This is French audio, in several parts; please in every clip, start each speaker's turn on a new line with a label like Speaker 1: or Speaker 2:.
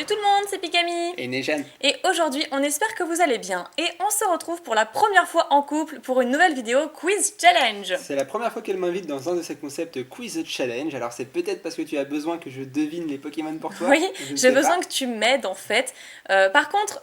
Speaker 1: tout le monde, c'est Pikami
Speaker 2: Et Nejan.
Speaker 1: et aujourd'hui on espère que vous allez bien et on se retrouve pour la première fois en couple pour une nouvelle vidéo Quiz Challenge.
Speaker 2: C'est la première fois qu'elle m'invite dans un de ces concepts Quiz Challenge, alors c'est peut-être parce que tu as besoin que je devine les Pokémon pour toi.
Speaker 1: Oui,
Speaker 2: je ne
Speaker 1: j'ai
Speaker 2: sais
Speaker 1: besoin
Speaker 2: pas.
Speaker 1: que tu m'aides en fait. Par contre,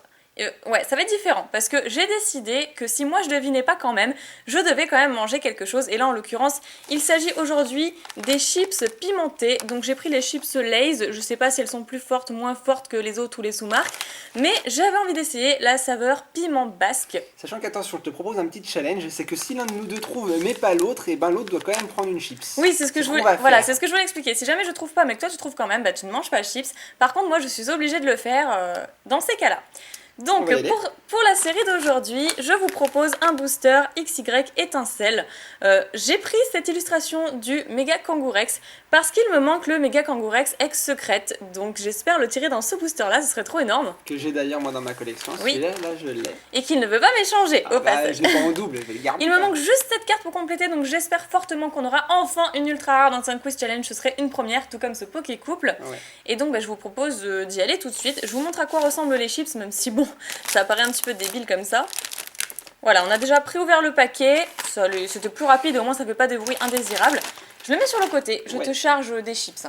Speaker 1: ouais, ça va être différent parce que j'ai décidé que si moi je devinais pas quand même, je devais quand même manger quelque chose. Et là en l'occurrence, il s'agit aujourd'hui des chips pimentées. Donc j'ai pris les chips Lay's. Je sais pas si elles sont plus fortes, moins fortes que les autres ou les sous-marques, mais j'avais envie d'essayer la saveur piment basque.
Speaker 2: Sachant qu'attention, je te propose un petit challenge, c'est que si l'un de nous deux trouve mais pas l'autre, et ben l'autre doit quand même prendre une chips.
Speaker 1: Oui, c'est ce que je voulais.
Speaker 2: qu'on va
Speaker 1: Voilà,
Speaker 2: faire.
Speaker 1: c'est ce que je voulais expliquer. Si jamais je trouve pas, mais que toi tu trouves quand même, bah tu ne manges pas le chips. Par contre, moi je suis obligée de le faire dans ces cas-là. Donc,
Speaker 2: On va y aller.
Speaker 1: pour la série d'aujourd'hui, je vous propose un booster XY étincelle. J'ai pris cette illustration du Mega Kangourex parce qu'il me manque le Mega Kangourex ex-secrète. Donc, j'espère le tirer dans ce booster-là, ce serait trop énorme.
Speaker 2: Que j'ai d'ailleurs moi dans ma collection,
Speaker 1: Oui.
Speaker 2: celui-là, là je l'ai.
Speaker 1: Et qu'il ne veut pas m'échanger, au passage.
Speaker 2: Je l'ai pas en double, je vais le garder.
Speaker 1: Il me manque juste cette carte pour compléter, donc j'espère fortement qu'on aura enfin une ultra rare dans un quiz challenge. Ce serait une première, tout comme ce Poké Couple.
Speaker 2: Ouais.
Speaker 1: Et donc je vous propose d'y aller tout de suite. Je vous montre à quoi ressemblent les chips, même si bon, ça paraît un petit peu débile comme ça. Voilà, on a déjà préouvert le paquet. C'était plus rapide, au moins ça fait pas de bruit indésirable. Je le mets sur le côté, je te charge des chips.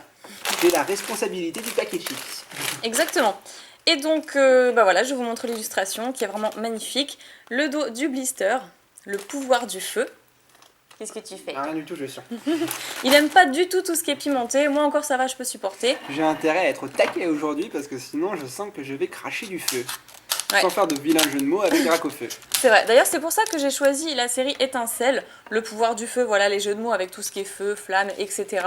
Speaker 2: J'ai la responsabilité du paquet chips.
Speaker 1: Exactement. Et donc, bah voilà, je vous montre l'illustration qui est vraiment magnifique. Le dos du blister, le pouvoir du feu. Qu'est-ce que tu fais?
Speaker 2: Rien du tout, je suis.
Speaker 1: Il aime pas du tout ce qui est pimenté. Moi encore ça va, je peux supporter.
Speaker 2: J'ai intérêt à être au taquet aujourd'hui parce que sinon je sens que je vais cracher du feu.
Speaker 1: Ouais.
Speaker 2: Sans faire de vilains jeux de mots avec Dracofeu.
Speaker 1: C'est vrai. D'ailleurs c'est pour ça que j'ai choisi la série Étincelle, le pouvoir du feu, voilà les jeux de mots avec tout ce qui est feu, flamme, etc.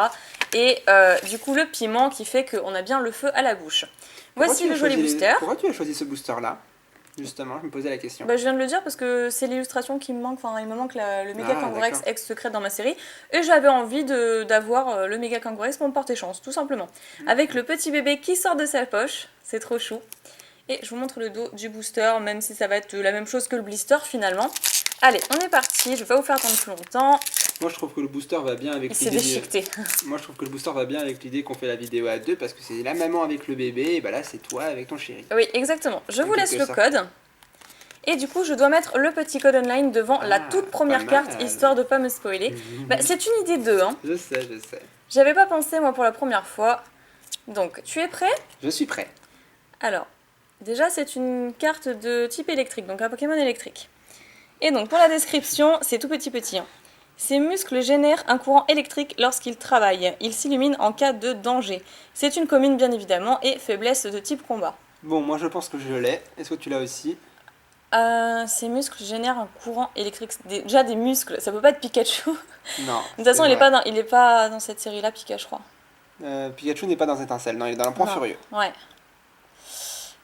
Speaker 1: Et du coup le piment qui fait qu'on a bien le feu à la bouche. Voici le joli booster.
Speaker 2: Pourquoi tu as choisi ce booster là? Justement, je me posais la question.
Speaker 1: Bah, je viens de le dire parce que c'est l'illustration qui me manque, enfin il me manque le Mega Kangourex ex-secrète dans ma série. Et j'avais envie d'avoir le Mega Kangourex pour me porter chance, tout simplement. Avec le petit bébé qui sort de sa poche, c'est trop chou. Et je vous montre le dos du booster, même si ça va être la même chose que le blister finalement. Allez, on est parti, je vais pas vous faire attendre plus longtemps.
Speaker 2: Moi je trouve que le booster va bien avec
Speaker 1: l'idée. Il s'est déchiqueté.
Speaker 2: Moi je trouve que le booster va bien avec l'idée qu'on fait la vidéo à deux parce que c'est la maman avec le bébé et bah là c'est toi avec ton chéri.
Speaker 1: Oui, exactement. Je vous laisse le code. Et du coup, je dois mettre le petit code online devant la toute première carte, histoire de pas me spoiler. Bah, c'est une idée d'eux, hein.
Speaker 2: Je sais, je sais.
Speaker 1: J'avais pas pensé, moi, pour la première fois. Donc, tu es prêt?
Speaker 2: Je suis prêt.
Speaker 1: Alors, déjà, c'est une carte de type électrique, donc un Pokémon électrique. Et donc, pour la description, c'est tout petit, hein. Ses muscles génèrent un courant électrique lorsqu'il travaille. Il s'illumine en cas de danger. C'est une commune, bien évidemment, et faiblesse de type combat.
Speaker 2: Bon, moi je pense que je l'ai. Est-ce que tu l'as aussi?
Speaker 1: Ces muscles génèrent un courant électrique. Déjà des muscles, ça peut pas être Pikachu.
Speaker 2: Non.
Speaker 1: De toute façon, il est pas dans cette série-là, Pikachu, je crois.
Speaker 2: Pikachu n'est pas dans Étincelle, non, il est dans un point furieux.
Speaker 1: Ouais.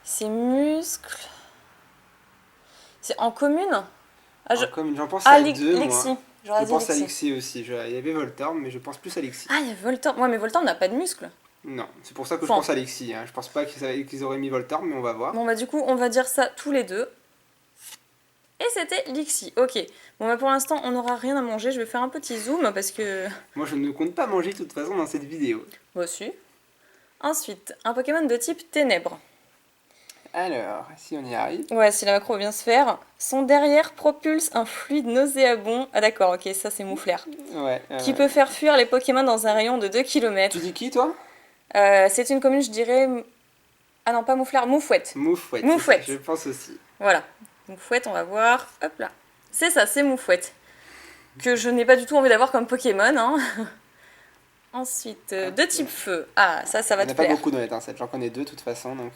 Speaker 1: Ces muscles. C'est en commune?
Speaker 2: J'en pense à deux,
Speaker 1: Lexi.
Speaker 2: moi. Je pense à Lexi aussi. Il y avait Voltorb, mais je pense plus à Lexi.
Speaker 1: Ah, il y a Voltorb. Ouais, mais Voltorb n'a pas de muscles.
Speaker 2: Non, c'est pour ça que je pense à Lexi. Hein. Je pense pas qu'ils auraient mis Voltorb, mais on va voir.
Speaker 1: Bon, bah du coup, on va dire ça tous les deux. Et c'était Lexi, ok. Bon bah pour l'instant on n'aura rien à manger, je vais faire un petit zoom parce que...
Speaker 2: Moi je ne compte pas manger de toute façon dans cette vidéo.
Speaker 1: Moi aussi. Ensuite, un Pokémon de type ténèbres.
Speaker 2: Alors, si on y arrive...
Speaker 1: Ouais, si la macro veut bien se faire. Son derrière propulse un fluide nauséabond. Ah d'accord, ok, ça c'est Moufleur.
Speaker 2: Ouais.
Speaker 1: Qui peut faire fuir les Pokémon dans un rayon de 2 km.
Speaker 2: Tu dis qui toi?
Speaker 1: C'est une commune, je dirais... Ah non, pas Moufleur, Moufouette.
Speaker 2: Moufouette. Je pense aussi.
Speaker 1: Voilà. Moufouette, on va voir. Hop là. C'est ça, c'est Moufouette. Que je n'ai pas du tout envie d'avoir comme Pokémon. Hein. Ensuite, de type feu. Ah, ça va te plaire.
Speaker 2: Il n'y en a pas beaucoup dans l'étincelle, j'en connais deux de toute façon. Donc,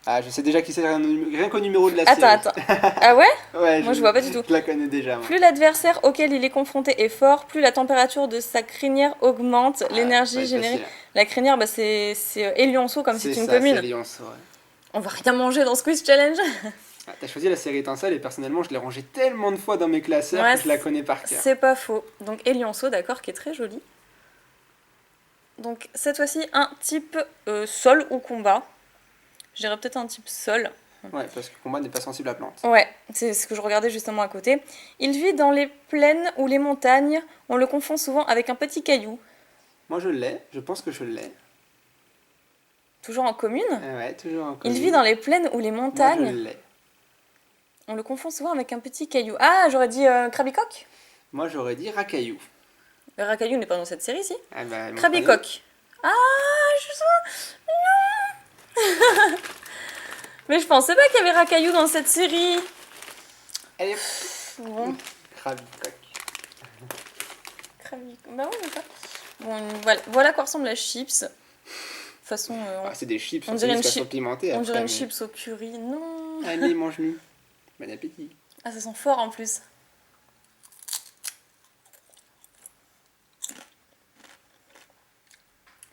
Speaker 2: Ah, je sais déjà qui c'est, rien qu'au numéro de la série.
Speaker 1: Attends. Ah ouais?
Speaker 2: Ouais,
Speaker 1: moi je vois pas du tout.
Speaker 2: Je la connais déjà. Moi.
Speaker 1: Plus l'adversaire auquel il est confronté est fort, plus la température de sa crinière augmente, l'énergie générée. La crinière, bah, c'est Elionceau comme c'est une commune.
Speaker 2: C'est Elionceau, ouais.
Speaker 1: On va rien manger dans ce quiz challenge.
Speaker 2: Ah, t'as choisi la série Étincelle et personnellement je l'ai rangée tellement de fois dans mes classeurs que je la connais par cœur.
Speaker 1: C'est pas faux. Donc Elionceau, d'accord, qui est très joli. Donc cette fois-ci un type sol ou combat. Je dirais peut-être un type sol.
Speaker 2: Ouais, parce que combat n'est pas sensible à plante.
Speaker 1: Ouais, c'est ce que je regardais justement à côté. Il vit dans les plaines ou les montagnes. On le confond souvent avec un petit caillou.
Speaker 2: Moi je l'ai, je pense que je l'ai.
Speaker 1: Toujours en commune.
Speaker 2: Ouais, toujours en
Speaker 1: Il
Speaker 2: commune.
Speaker 1: vit dans les plaines ou les
Speaker 2: Moi, je
Speaker 1: montagnes.
Speaker 2: l'ai.
Speaker 1: On le confond souvent avec un petit caillou. Ah, j'aurais dit Krabicoque.
Speaker 2: Moi, j'aurais dit racaillou.
Speaker 1: Le racaillou n'est pas dans cette série, si.
Speaker 2: Ah bah, montre-nous.
Speaker 1: Krabicoque. Ah, je sais. Non. Mais je pensais pas qu'il y avait racaillou dans cette série.
Speaker 2: Allez,
Speaker 1: Bon,
Speaker 2: Krabicoque.
Speaker 1: Krabicoque. Bah ouais, mais pas. Bon, voilà quoi ressemble la chips. De toute façon,
Speaker 2: Ah, c'est des chips,
Speaker 1: on dirait une
Speaker 2: façon
Speaker 1: chip-
Speaker 2: pimentée.
Speaker 1: on
Speaker 2: après,
Speaker 1: dirait une
Speaker 2: mais-
Speaker 1: chips au curry. Non.
Speaker 2: Allez, mange-nous. Bon appétit.
Speaker 1: Ah, ça sent fort en plus.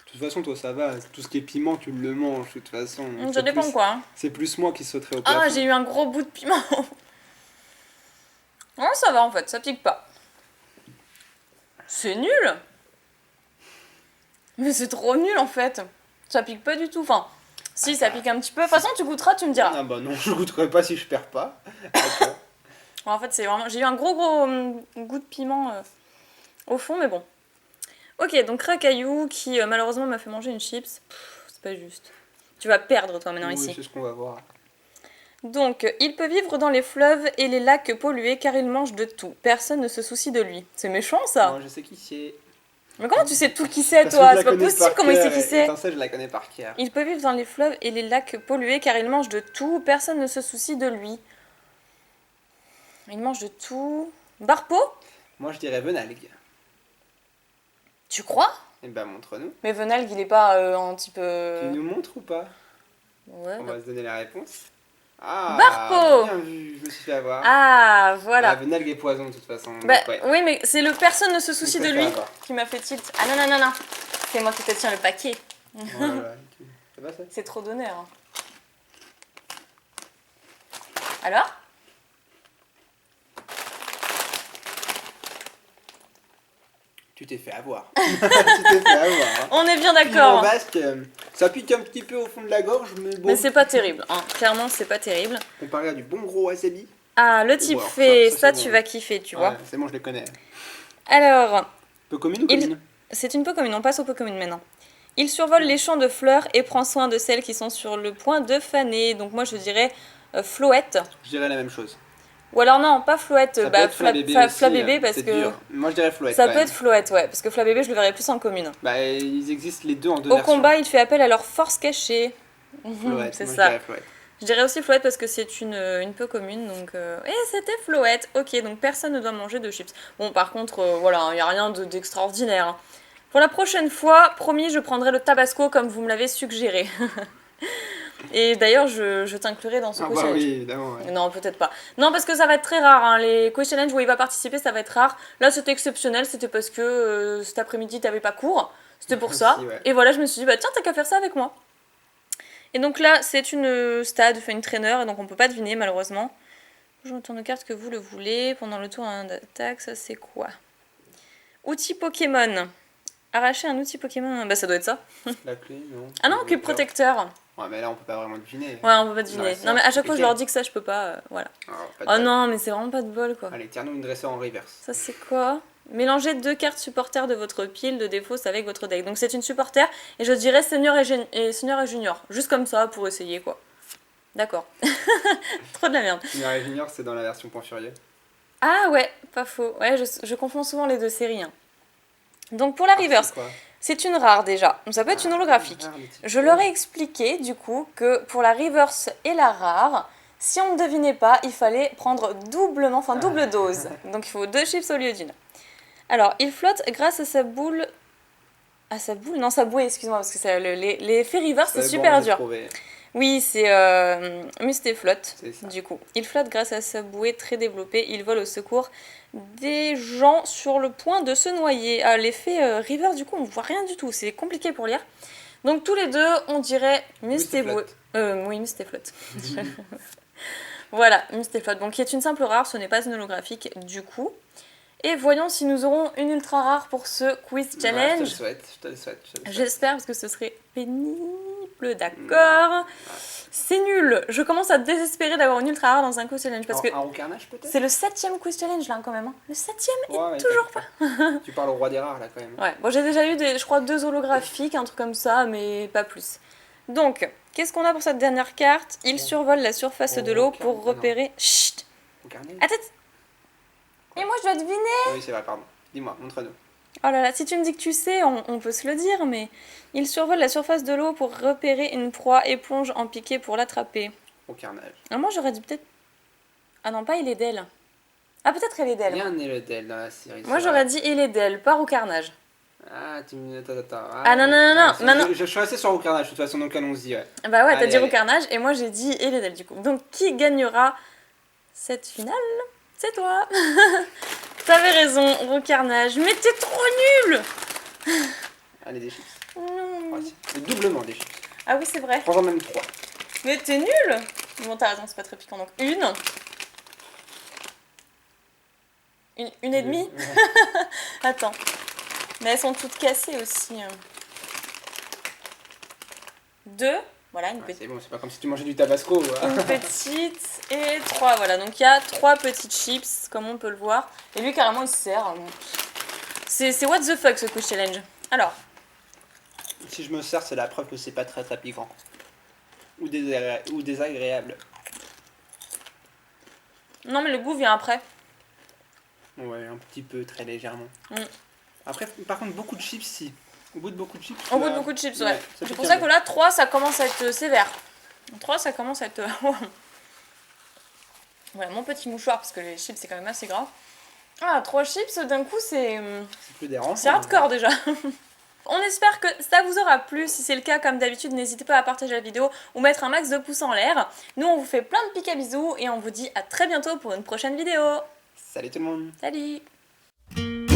Speaker 2: De toute façon, toi, ça va. Tout ce qui est piment, tu le manges, de toute façon.
Speaker 1: Ça
Speaker 2: C'est
Speaker 1: dépend
Speaker 2: plus-
Speaker 1: quoi. Hein.
Speaker 2: C'est plus moi qui sauterai au plafond.
Speaker 1: Ah, j'ai eu un gros bout de piment. Non, ça va en fait, ça pique pas. C'est nul. Mais c'est trop nul en fait. Ça pique pas du tout. Enfin, si, ça pique un petit peu. De toute façon, tu goûteras, tu me diras.
Speaker 2: Ah bah non, je goûterai pas si je perds pas. D'accord.
Speaker 1: En fait, c'est vraiment. J'ai eu un gros goût de piment au fond, mais bon. Ok, donc Racaillou qui malheureusement m'a fait manger une chips. Pff, c'est pas juste. Tu vas perdre toi maintenant
Speaker 2: Oui,
Speaker 1: ici.
Speaker 2: c'est ce qu'on va voir.
Speaker 1: Donc, il peut vivre dans les fleuves et les lacs pollués car il mange de tout. Personne ne se soucie de lui. C'est méchant ça.
Speaker 2: Moi, je sais qui c'est.
Speaker 1: Mais comment tu sais tout qui c'est
Speaker 2: Parce que
Speaker 1: toi?
Speaker 2: je la
Speaker 1: C'est pas
Speaker 2: connais
Speaker 1: possible
Speaker 2: par
Speaker 1: comment il sait
Speaker 2: cœur,
Speaker 1: qui
Speaker 2: et
Speaker 1: c'est.
Speaker 2: étant ça, je la connais par cœur.
Speaker 1: Il peut vivre dans les fleuves et les lacs pollués car il mange de tout. Personne ne se soucie de lui. Il mange de tout. Barpo?
Speaker 2: Moi, je dirais Venalgue.
Speaker 1: Tu crois?
Speaker 2: Eh ben, montre-nous.
Speaker 1: Mais Venalgue, il est pas un type.
Speaker 2: Tu nous montres ou pas?
Speaker 1: Ouais.
Speaker 2: On va se donner la réponse. Ah,
Speaker 1: Barpo.
Speaker 2: bien vu, je me suis fait avoir.
Speaker 1: Ah, voilà.
Speaker 2: Ah, Venalgue est poison, de toute façon.
Speaker 1: Bah,
Speaker 2: donc, ouais.
Speaker 1: oui, mais c'est le personne ne se soucie
Speaker 2: Je
Speaker 1: de
Speaker 2: me
Speaker 1: lui
Speaker 2: fais avoir.
Speaker 1: qui m'a fait tilt. Ah non, non, non, non. C'est moi qui te tiens le paquet.
Speaker 2: Oh là là, ça va ça?
Speaker 1: C'est trop d'honneur. Hein. Alors?
Speaker 2: Tu t'es fait avoir. Tu t'es fait avoir. Hein.
Speaker 1: On est bien
Speaker 2: Piment
Speaker 1: d'accord.
Speaker 2: basque, ça pique un petit peu au fond de la gorge, mais bon.
Speaker 1: Mais c'est pas terrible. Hein. Clairement, c'est pas terrible.
Speaker 2: Comparé à du bon gros wasabi.
Speaker 1: Ah, le type
Speaker 2: Bon, alors,
Speaker 1: fait,
Speaker 2: ça,
Speaker 1: ça,
Speaker 2: c'est
Speaker 1: tu
Speaker 2: bon.
Speaker 1: vas kiffer, tu vois.
Speaker 2: Ouais, c'est bon, je les connais.
Speaker 1: Alors,
Speaker 2: Peu commune ou
Speaker 1: Il-
Speaker 2: commune?
Speaker 1: c'est une peu commune, on passe aux peu communes maintenant. Il survole les champs de fleurs et prend soin de celles qui sont sur le point de faner. Donc moi je dirais Floette.
Speaker 2: Je dirais la même chose.
Speaker 1: Ou alors non, pas Floette,
Speaker 2: Ça peut être Flabébé aussi,
Speaker 1: Flabébé parce
Speaker 2: c'est
Speaker 1: que...
Speaker 2: dur. Moi je dirais Floette.
Speaker 1: Ça
Speaker 2: quand
Speaker 1: peut
Speaker 2: même.
Speaker 1: être Floette, ouais, parce que Flabébé je le verrais plus en commune.
Speaker 2: Bah, ils existent les deux en deux
Speaker 1: Au
Speaker 2: versions.
Speaker 1: combat, il fait appel à leur force cachée.
Speaker 2: Floette,
Speaker 1: c'est
Speaker 2: moi,
Speaker 1: ça.
Speaker 2: Je dirais Floette.
Speaker 1: Je dirais aussi Floette parce que c'est une peu commune, donc... Et c'était Floette, ok, donc personne ne doit manger de chips. Bon, par contre, voilà, il n'y a rien d'extraordinaire. Hein. Pour la prochaine fois, promis, je prendrai le tabasco comme vous me l'avez suggéré. Et d'ailleurs, je t'inclurai dans ce
Speaker 2: Ah
Speaker 1: quiz
Speaker 2: bah
Speaker 1: challenge.
Speaker 2: oui, évidemment. Ouais.
Speaker 1: Non, peut-être pas. Non, parce que ça va être très rare. Hein. Les quiz challenge où il va participer, ça va être rare. Là, c'était exceptionnel. C'était parce que cet après-midi, t'avais pas cours. C'était pour ça.
Speaker 2: Aussi, ouais.
Speaker 1: Et voilà, je me suis dit, bah tiens, t'as qu'à faire ça avec moi. Et donc là, c'est une stade, enfin une traîneur, et donc on peut pas deviner, malheureusement. Je me tourne de carte que vous le voulez. Pendant le tour d'attaque, ça c'est quoi? Outil Pokémon. Arracher un outil Pokémon. Bah, ça doit être ça.
Speaker 2: La clé, non.
Speaker 1: Ah non,
Speaker 2: Le
Speaker 1: cube protecteur.
Speaker 2: Ouais, mais là on peut pas vraiment deviner.
Speaker 1: Ouais, on peut pas deviner.
Speaker 2: Ouais, c'est
Speaker 1: Non, mais à chaque fois, je
Speaker 2: compliqué.
Speaker 1: leur dis que ça, je peux pas. Voilà.
Speaker 2: Alors, pas de
Speaker 1: Oh
Speaker 2: bol.
Speaker 1: non, mais c'est vraiment pas de bol, quoi.
Speaker 2: Allez, tire-nous une dresseur en reverse.
Speaker 1: Ça, c'est quoi? Mélangez 2 cartes supporters de votre pile de défausse avec votre deck. Donc, c'est une supporter, et je dirais senior et junior. Juste comme ça, pour essayer, quoi. D'accord. Trop de la merde.
Speaker 2: Senior et Junior, c'est dans la version Point Furieux.
Speaker 1: Ah ouais, pas faux. Ouais, je confonds souvent les deux séries. Hein. Donc, pour la
Speaker 2: Ah,
Speaker 1: reverse,
Speaker 2: c'est quoi?
Speaker 1: c'est une rare déjà. Donc, ça peut être une holographique.
Speaker 2: Ah, mais tu-
Speaker 1: Je leur ai expliqué du coup que pour la reverse et la rare, si on ne devinait pas, il fallait prendre doublement, enfin double dose. Donc il faut 2 chips au lieu d'une. Alors, il flotte grâce à sa boule. À sa boule? Non, sa bouée, excuse-moi, parce que les faits reverse, c'est
Speaker 2: bon,
Speaker 1: super
Speaker 2: j'ai
Speaker 1: dur.
Speaker 2: trouvé.
Speaker 1: Oui, c'est Mustéflotte,
Speaker 2: C'est ça.
Speaker 1: du coup. Il flotte grâce à sa bouée très développée. Il vole au secours des gens sur le point de se noyer. Ah, l'effet River, du coup, on voit rien du tout. C'est compliqué pour lire. Donc, tous les deux, on dirait
Speaker 2: Mustéflotte.
Speaker 1: Oui, Mustéflotte. Voilà, Mustéflotte. Donc, qui est une simple rare, ce n'est pas une holographique, du coup. Et voyons si nous aurons une ultra rare pour ce quiz
Speaker 2: Ouais, je te
Speaker 1: challenge.
Speaker 2: le souhaite, je te le souhaite. je te le souhaite.
Speaker 1: J'espère parce que ce serait pénible, d'accord. C'est nul. Je commence à désespérer d'avoir une ultra rare dans un quiz challenge parce que
Speaker 2: Un roucarnage peut-être?
Speaker 1: c'est le 7e quiz challenge là quand même. Hein. Le 7e
Speaker 2: Ouais, mais
Speaker 1: toujours pas.
Speaker 2: Tu parles au roi des rares là quand même.
Speaker 1: Ouais, bon j'ai déjà eu je crois 2 holographiques, un truc comme ça, mais pas plus. Donc, qu'est-ce qu'on a pour cette dernière carte? Il survole la surface de l'eau pour repérer... Chut!
Speaker 2: Au carnet?
Speaker 1: Attends! Et moi je dois deviner!
Speaker 2: Oui, c'est vrai, pardon. Dis-moi, montre-nous.
Speaker 1: Oh là là, si tu me dis que tu sais, on peut se le dire, mais... Il survole la surface de l'eau pour repérer une proie et plonge en piqué pour l'attraper.
Speaker 2: Au carnage.
Speaker 1: Ah, moi j'aurais dit peut-être... Ah non, pas il est d'elle. Ah peut-être elle est d'elle.
Speaker 2: Il y a un Eledel dans la série.
Speaker 1: Moi j'aurais dit il est d'elle, pas au carnage.
Speaker 2: Ah, tu me... Attends.
Speaker 1: Ah non, non, non, non, non.
Speaker 2: Je suis resté sur Roucarnage, de toute façon, donc allons-y, ouais.
Speaker 1: Bah ouais, t'as
Speaker 2: Allez,
Speaker 1: dit
Speaker 2: allez.
Speaker 1: Roucarnage et moi j'ai dit Elédel du coup. Donc qui gagnera cette finale? C'est toi. T'avais raison, Roucarnage. Mais t'es trop nul.
Speaker 2: Allez, des chips.
Speaker 1: Non.
Speaker 2: Ouais, c'est doublement des chips.
Speaker 1: Ah oui, c'est vrai.
Speaker 2: Prends-en même 3.
Speaker 1: Mais t'es nul. Bon, t'as raison, c'est pas très piquant. Donc une et demie. Attends. Mais elles sont toutes cassées aussi. 2. Voilà, une petite.
Speaker 2: C'est bon, c'est pas comme si tu mangeais du tabasco.
Speaker 1: Une petite et 3, voilà. Donc il y a 3 petites chips, comme on peut le voir. Et lui, carrément, il se sert. C'est what the fuck ce quiz challenge. Alors,
Speaker 2: Si je me sers, c'est la preuve que c'est pas très très piquant. Ou désagréable.
Speaker 1: non, mais le goût vient après.
Speaker 2: Ouais, un petit peu, très légèrement.
Speaker 1: Mm.
Speaker 2: Après, par contre, beaucoup de chips, si. Au bout de beaucoup de chips.
Speaker 1: Au bout de beaucoup de chips, ouais.
Speaker 2: ça
Speaker 1: C'est
Speaker 2: pique
Speaker 1: pour
Speaker 2: un
Speaker 1: ça
Speaker 2: peu.
Speaker 1: que là, 3, ça commence à être sévère. 3, ça commence à être. Voilà, mon petit mouchoir, parce que les chips, c'est quand même assez grave. Ah, 3 chips, d'un coup, c'est
Speaker 2: plus dérangeant.
Speaker 1: c'est hardcore déjà. On espère que ça vous aura plu. Si c'est le cas, comme d'habitude, n'hésitez pas à partager la vidéo ou mettre un max de pouces en l'air. Nous, on vous fait plein de pics à bisous et on vous dit à très bientôt pour une prochaine vidéo.
Speaker 2: Salut tout le monde.
Speaker 1: Salut!